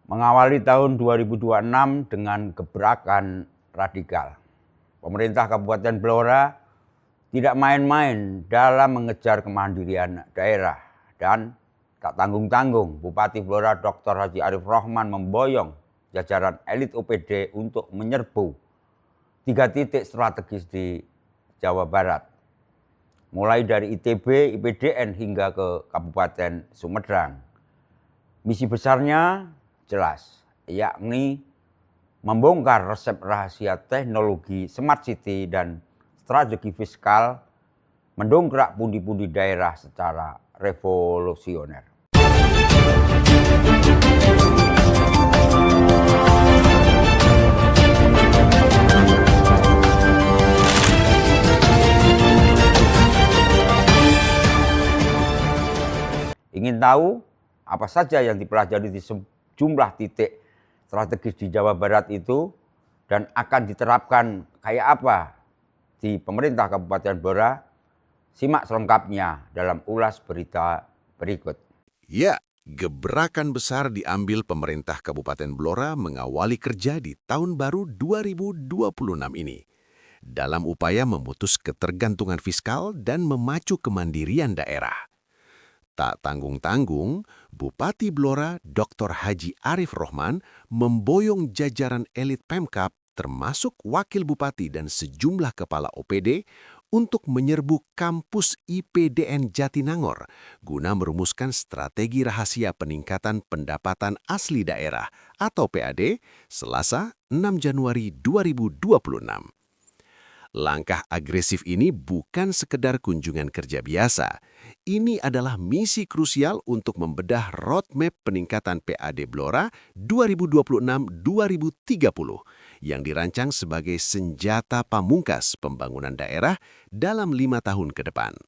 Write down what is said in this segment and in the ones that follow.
Mengawali tahun 2026 dengan gebrakan radikal. Pemerintah Kabupaten Blora tidak main-main dalam mengejar kemandirian daerah dan tak tanggung-tanggung Bupati Blora Dr. Haji Arif Rohman memboyong jajaran elit OPD untuk menyerbu 3 titik strategis di Jawa Barat. Mulai dari ITB, IPDN hingga ke Kabupaten Sumedang. Misi besarnya jelas, yakni membongkar resep rahasia teknologi smart city dan strategi fiskal, mendongkrak pundi-pundi daerah secara revolusioner. Ingin tahu apa saja yang dipelajari di sejumlah titik strategis di Jawa Barat itu dan akan diterapkan kayak apa di pemerintah Kabupaten Blora? Simak selengkapnya dalam ulas berita berikut. Ya, gebrakan besar diambil pemerintah Kabupaten Blora mengawali kerja di tahun baru 2026 ini. Dalam upaya memutus ketergantungan fiskal dan memacu kemandirian daerah. Tak tanggung-tanggung, Bupati Blora Dr. Haji Arif Rohman memboyong jajaran elit Pemkab termasuk wakil bupati dan sejumlah kepala OPD untuk menyerbu kampus IPDN Jatinangor guna merumuskan strategi rahasia peningkatan pendapatan asli daerah atau PAD Selasa 6 Januari 2026. Langkah agresif ini bukan sekedar kunjungan kerja biasa. Ini adalah misi krusial untuk membedah roadmap peningkatan PAD Blora 2026-2030 yang dirancang sebagai senjata pamungkas pembangunan daerah dalam 5 tahun ke depan.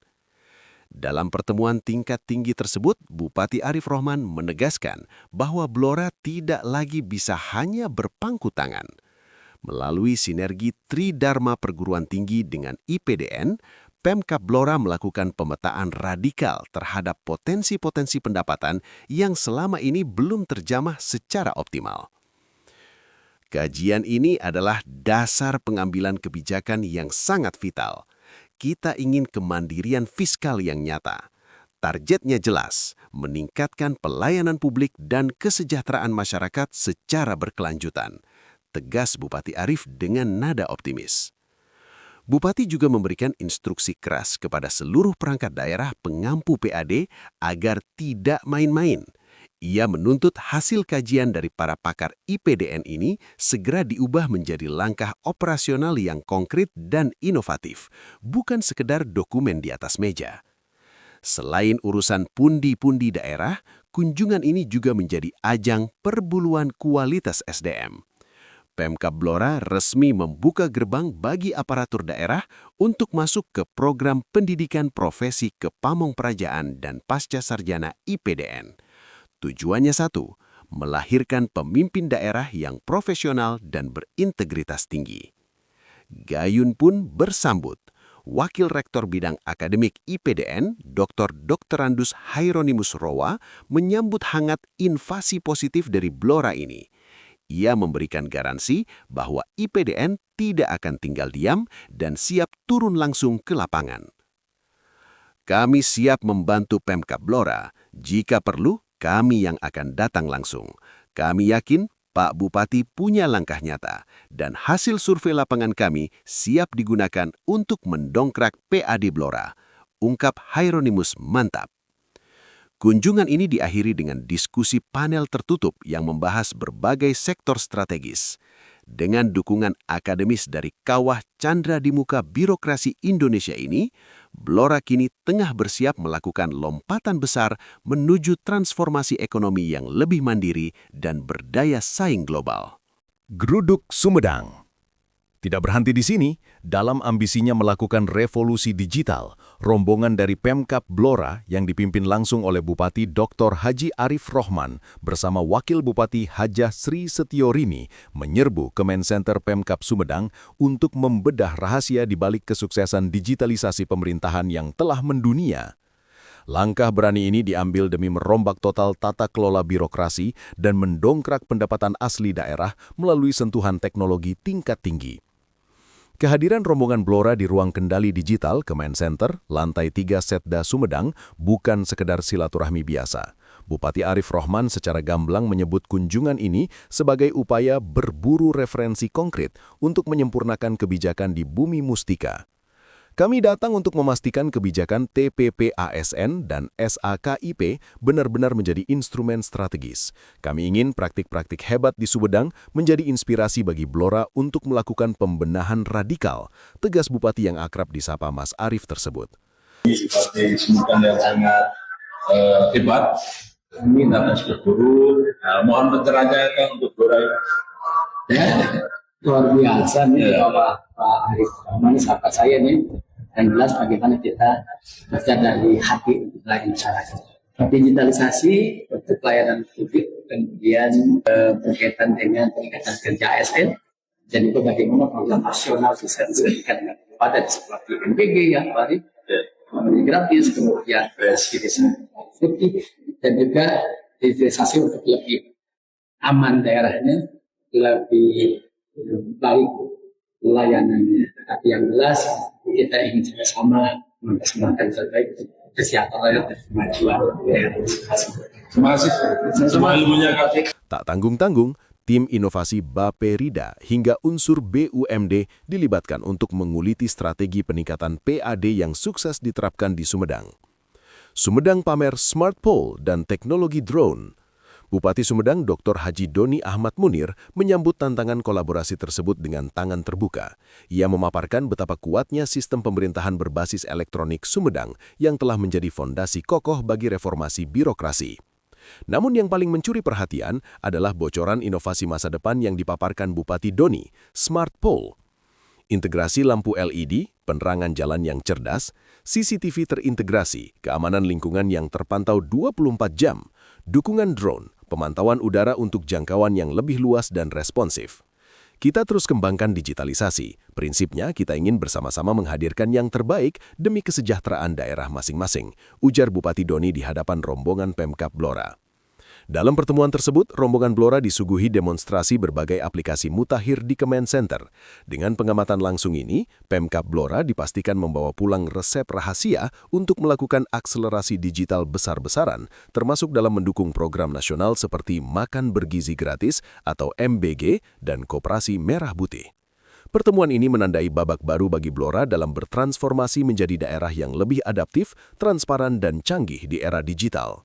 Dalam pertemuan tingkat tinggi tersebut, Bupati Arif Rohman menegaskan bahwa Blora tidak lagi bisa hanya berpangku tangan. Melalui sinergi Tridharma Perguruan Tinggi dengan IPDN, Pemkab Blora melakukan pemetaan radikal terhadap potensi-potensi pendapatan yang selama ini belum terjamah secara optimal. Kajian ini adalah dasar pengambilan kebijakan yang sangat vital. Kita ingin kemandirian fiskal yang nyata. Targetnya jelas, meningkatkan pelayanan publik dan kesejahteraan masyarakat secara berkelanjutan. Tegas Bupati Arif dengan nada optimis. Bupati juga memberikan instruksi keras kepada seluruh perangkat daerah pengampu PAD agar tidak main-main. Ia menuntut hasil kajian dari para pakar IPDN ini segera diubah menjadi langkah operasional yang konkret dan inovatif, bukan sekedar dokumen di atas meja. Selain urusan pundi-pundi daerah, kunjungan ini juga menjadi ajang perbuluhan kualitas SDM. Pemkab Blora resmi membuka gerbang bagi aparatur daerah untuk masuk ke program pendidikan profesi Kepamongprajaan dan Pasca Sarjana IPDN. Tujuannya satu, melahirkan pemimpin daerah yang profesional dan berintegritas tinggi. Gayun pun bersambut. Wakil Rektor Bidang Akademik IPDN, Dr. Dokterandus Haironimus Rowa, menyambut hangat invasi positif dari Blora ini. Ia memberikan garansi bahwa IPDN tidak akan tinggal diam dan siap turun langsung ke lapangan. Kami siap membantu Pemkab Blora. Jika perlu, kami yang akan datang langsung. Kami yakin Pak Bupati punya langkah nyata dan hasil survei lapangan kami siap digunakan untuk mendongkrak PAD Blora. Ungkap Haironimus mantap. Kunjungan ini diakhiri dengan diskusi panel tertutup yang membahas berbagai sektor strategis. Dengan dukungan akademis dari kawah Chandra di muka birokrasi Indonesia ini, Blora kini tengah bersiap melakukan lompatan besar menuju transformasi ekonomi yang lebih mandiri dan berdaya saing global. Geruduk Sumedang. Tidak berhenti di sini, dalam ambisinya melakukan revolusi digital, rombongan dari Pemkab Blora yang dipimpin langsung oleh Bupati Dr. Haji Arif Rohman bersama Wakil Bupati Hajah Sri Setiorini menyerbu Kemencenter Pemkab Sumedang untuk membedah rahasia di balik kesuksesan digitalisasi pemerintahan yang telah mendunia. Langkah berani ini diambil demi merombak total tata kelola birokrasi dan mendongkrak pendapatan asli daerah melalui sentuhan teknologi tingkat tinggi. Kehadiran rombongan Blora di ruang kendali digital Kemencenter, lantai 3 Setda Sumedang, bukan sekedar silaturahmi biasa. Bupati Arif Rohman secara gamblang menyebut kunjungan ini sebagai upaya berburu referensi konkret untuk menyempurnakan kebijakan di Bumi Mustika. Kami datang untuk memastikan kebijakan TPP-ASN dan SAKIP benar-benar menjadi instrumen strategis. Kami ingin praktik-praktik hebat di Sumedang menjadi inspirasi bagi Blora untuk melakukan pembenahan radikal, tegas Bupati yang akrab disapa Mas Arif tersebut. Seperti Sumedang yang sangat hebat, kami datang berburu. Mohon pencerahannya untuk Blora. Ya, luar biasa nih Pak Arif Rohman, sahabat saya nih. Dan jelas bagaimana kita bekerja dari hati untuk melayani masyarakat. Digitalisasi untuk pelayanan publik, kemudian berkaitan dengan peningkatan kerja ASN, dan itu bagaimana program nasional bisa diberikan kepada seperti NPG ya Pak Arif, gratis, kemudian efektif, dan juga digitalisasi untuk lebih aman daerahnya, lebih baik layanannya. Tapi yang jelas kita ingin sama-sama mempersembahkan terbaik untuk kesejahteraan dan kemajuan daerah. Terima kasih. Semua ilmunya kasih. Tak tanggung-tanggung, tim inovasi Baperida hingga unsur BUMD dilibatkan untuk menguliti strategi peningkatan PAD yang sukses diterapkan di Sumedang. Sumedang pamer smart pole dan teknologi drone. Bupati Sumedang Dr. Haji Doni Ahmad Munir menyambut tantangan kolaborasi tersebut dengan tangan terbuka. Ia memaparkan betapa kuatnya sistem pemerintahan berbasis elektronik Sumedang yang telah menjadi fondasi kokoh bagi reformasi birokrasi. Namun yang paling mencuri perhatian adalah bocoran inovasi masa depan yang dipaparkan Bupati Doni, Smart Pole. Integrasi lampu LED, penerangan jalan yang cerdas, CCTV terintegrasi, keamanan lingkungan yang terpantau 24 jam, dukungan drone, pemantauan udara untuk jangkauan yang lebih luas dan responsif. Kita terus kembangkan digitalisasi. Prinsipnya kita ingin bersama-sama menghadirkan yang terbaik demi kesejahteraan daerah masing-masing, ujar Bupati Doni di hadapan rombongan Pemkab Blora. Dalam pertemuan tersebut, rombongan Blora disuguhi demonstrasi berbagai aplikasi mutakhir di Kemencenter. Dengan pengamatan langsung ini, Pemkab Blora dipastikan membawa pulang resep rahasia untuk melakukan akselerasi digital besar-besaran, termasuk dalam mendukung program nasional seperti Makan Bergizi Gratis atau MBG dan Koperasi Merah Putih. Pertemuan ini menandai babak baru bagi Blora dalam bertransformasi menjadi daerah yang lebih adaptif, transparan, dan canggih di era digital.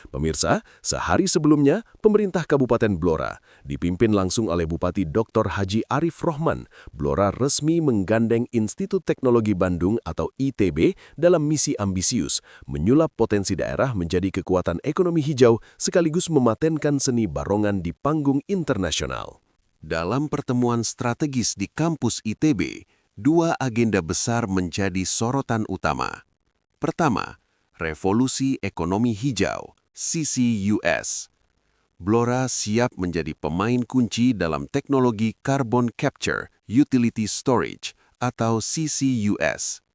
Pemirsa, sehari sebelumnya, pemerintah Kabupaten Blora, dipimpin langsung oleh Bupati Dr. Haji Arif Rohman, Blora resmi menggandeng Institut Teknologi Bandung atau ITB dalam misi ambisius, menyulap potensi daerah menjadi kekuatan ekonomi hijau sekaligus mematenkan seni barongan di panggung internasional. Dalam pertemuan strategis di kampus ITB, dua agenda besar menjadi sorotan utama. Pertama, revolusi ekonomi hijau, CCUS. Blora siap menjadi pemain kunci dalam teknologi Carbon Capture Utility Storage atau CCUS.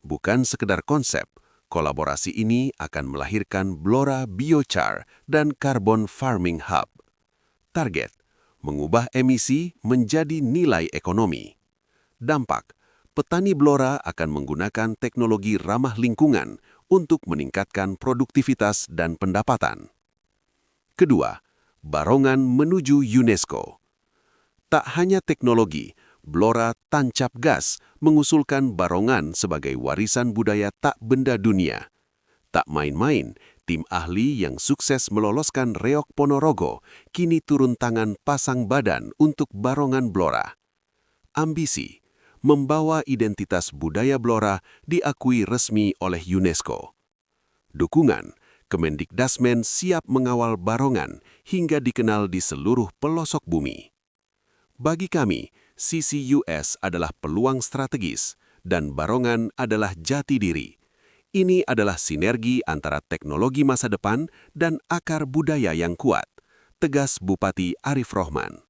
Bukan sekedar konsep, kolaborasi ini akan melahirkan Blora Biochar dan Carbon Farming Hub. Target, mengubah emisi menjadi nilai ekonomi. Dampak, petani Blora akan menggunakan teknologi ramah lingkungan untuk meningkatkan produktivitas dan pendapatan. Kedua, barongan menuju UNESCO. Tak hanya teknologi, Blora tancap gas mengusulkan barongan sebagai warisan budaya tak benda dunia. Tak main-main, tim ahli yang sukses meloloskan Reok Ponorogo kini turun tangan pasang badan untuk barongan Blora. Ambisi, membawa identitas budaya Blora diakui resmi oleh UNESCO. Dukungan, Kemendikdasmen siap mengawal barongan hingga dikenal di seluruh pelosok bumi. Bagi kami, CCUS adalah peluang strategis dan Barongan adalah jati diri. Ini adalah sinergi antara teknologi masa depan dan akar budaya yang kuat, tegas Bupati Arif Rohman.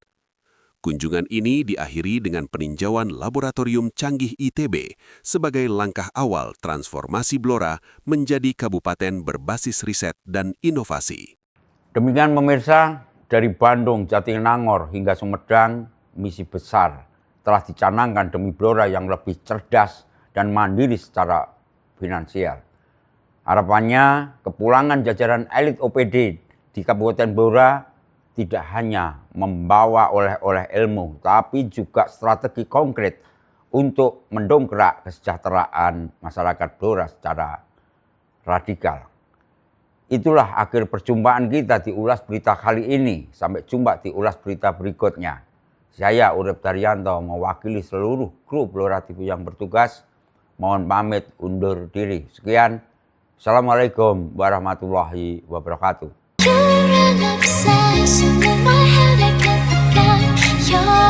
Kunjungan ini diakhiri dengan peninjauan Laboratorium Canggih ITB sebagai langkah awal transformasi Blora menjadi kabupaten berbasis riset dan inovasi. Demikian pemirsa, dari Bandung, Jatinangor hingga Sumedang, misi besar telah dicanangkan demi Blora yang lebih cerdas dan mandiri secara finansial. Harapannya, kepulangan jajaran elit OPD di Kabupaten Blora tidak hanya membawa oleh-oleh ilmu, tapi juga strategi konkret untuk mendongkrak kesejahteraan masyarakat Blora secara radikal. Itulah akhir perjumpaan kita di Ulas Berita kali ini. Sampai jumpa di Ulas Berita berikutnya. Saya Urip Daryanto mewakili seluruh kru Blora TV yang bertugas. Mohon pamit undur diri. Sekian. Assalamualaikum warahmatullahi wabarakatuh. You're an obsession in my head, I can't forget. You're